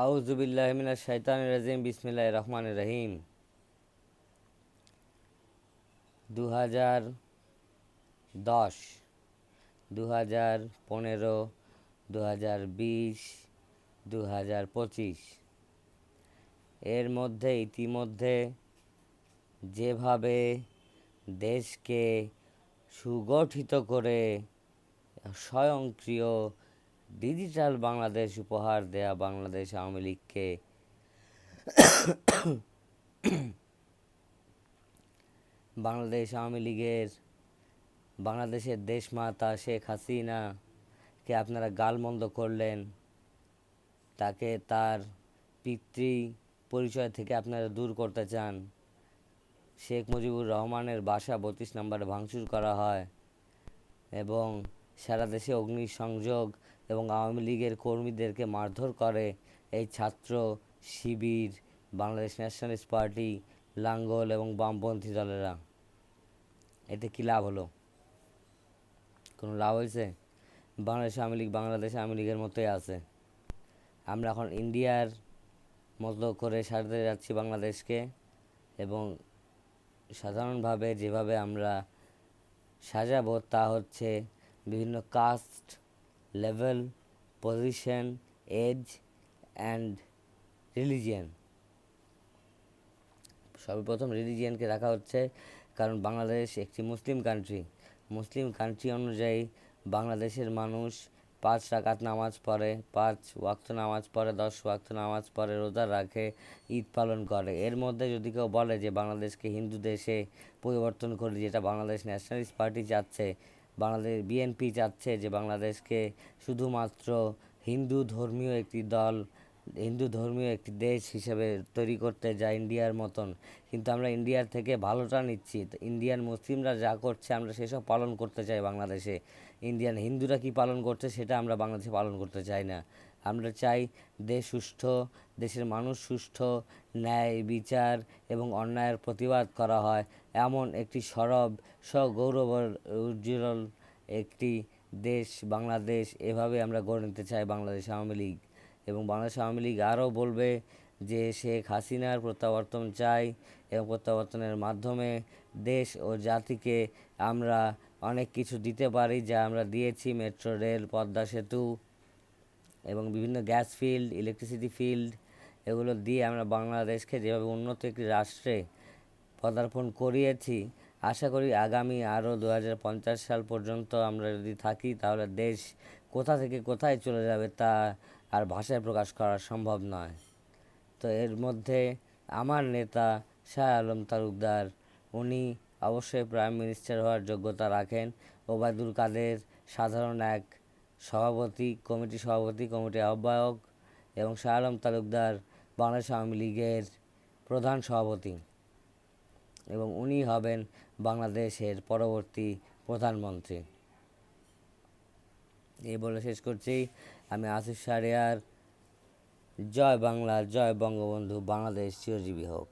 আউযুবিল্লাহি মিনাশ শাইতানির রাজিম বিসমিল্লাহির রহমানির রহিম। 2010, 2015, 2020, 2025 এর মধ্যে ইতিমধ্যে যেভাবে দেশকে সুগঠিত করে স্বয়ংক্রিয় ডিজিটাল বাংলাদেশ উপহার দেয়া বাংলাদেশ আওয়ামী লীগকে বাংলাদেশ আওয়ামী লীগের বাংলাদেশের দেশমাতা শেখ হাসিনাকে আপনারা গালমন্দ করলেন, তাকে তার পিতৃ পরিচয় থেকে আপনারা দূর করতে চান। শেখ মুজিবুর রহমানের বাসা 32 নম্বরে ভাঙচুর করা হয় এবং সারা দেশে অগ্নিসংযোগ এবং আওয়ামী লীগের কর্মীদেরকে মারধর করে এই ছাত্র শিবির, বাংলাদেশ ন্যাশনালিস্ট পার্টি, লাঙ্গল এবং বামপন্থী দলেরা। এতে কী লাভ হলো? কোনো লাভ হয়েছে? বাংলাদেশ আওয়ামী লীগ বাংলাদেশ আওয়ামী লীগের মতোই আছে। আমরা এখন ইন্ডিয়ার মতো করে সাজাতে যাচ্ছি বাংলাদেশকে, এবং সাধারণভাবে যেভাবে আমরা সাজাবো তা হচ্ছে বিভিন্ন caste, level, position, age and religion. সর্বপ্রথম রিলিজিয়ানকে রাখা হচ্ছে, কারণ বাংলাদেশ একটি মুসলিম কান্ট্রি। মুসলিম কান্ট্রি অনুযায়ী বাংলাদেশের মানুষ 5 রাকাত নামাজ পড়ে, 5 ওয়াক্ত নামাজ পড়ে, 10 ওয়াক্ত নামাজ পড়ে, রোজা রাখে, ঈদ পালন করে। এর মধ্যে যদি কেউ বলে যে বাংলাদেশকে হিন্দু দেশে পরিবর্তন করে, যেটা বাংলাদেশ ন্যাশনালিস্ট পার্টি চাচ্ছে, বাংলাদেশ বিএনপি চাচ্ছে যে বাংলাদেশকে শুধুমাত্র হিন্দু ধর্মীয় একটি দল, হিন্দু ধর্মীয় একটি দেশ হিসেবে তৈরি করতে যায় ইন্ডিয়ার মতন। কিন্তু আমরা ইন্ডিয়ার থেকে ভালোটা নিচ্ছি। ইন্ডিয়ান মুসলিমরা যা করছে আমরা সেসব পালন করতে চাই বাংলাদেশে। ইন্ডিয়ান হিন্দুরা কি পালন করছে সেটা আমরা বাংলাদেশে পালন করতে চাই না। আমরা চাই দেশ সুষ্ঠু, দেশের মানুষ সুষ্ঠু, ন্যায় বিচার এবং অন্যায়ের প্রতিবাদ করা হয় এমন একটি সরব সগৌরব উজ্জ্বল একটি দেশ বাংলাদেশ। এভাবে আমরা গড়ে নিতে চাই বাংলাদেশ আওয়ামী লীগ। এবং বাংলাদেশ আওয়ামী লীগ আরও বলবে যে শেখ হাসিনার প্রত্যাবর্তন চাই, এবং প্রত্যাবর্তনের মাধ্যমে দেশ ও জাতিকে আমরা অনেক কিছু দিতে পারি, যা আমরা দিয়েছি। মেট্রো রেল, পদ্মা সেতু এবং বিভিন্ন গ্যাস ফিল্ড, ইলেকট্রিসিটি ফিল্ড, এগুলো দিয়ে আমরা বাংলাদেশকে যেভাবে উন্নত একটি রাষ্ট্রে পদার্পণ করিয়েছি, আশা করি আগামী আরও 2050 সাল পর্যন্ত আমরা যদি থাকি তাহলে দেশ কোথা থেকে কোথায় চলে যাবে তা আর ভাষায় প্রকাশ করা সম্ভব নয়। তো এর মধ্যে আমার নেতা শাহ আলম তালুকদার, উনি অবশ্যই প্রাইম মিনিস্টার হওয়ার যোগ্যতা রাখেন। ওবায়দুল কাদের সাধারণ এক সভাপতি, কমিটি আহ্বায়ক, এবং শাহ আলম তালুকদার বাংলাদেশ আওয়ামী লীগের প্রধান সভাপতি, এবং উনি হবেন বাংলাদেশের পরবর্তী প্রধানমন্ত্রী। এই বলে শেষ করছি। আমি আসিফ শাহরিয়ার। জয় বাংলা, জয় বঙ্গবন্ধু, বাংলাদেশ চিরজীবী হোক।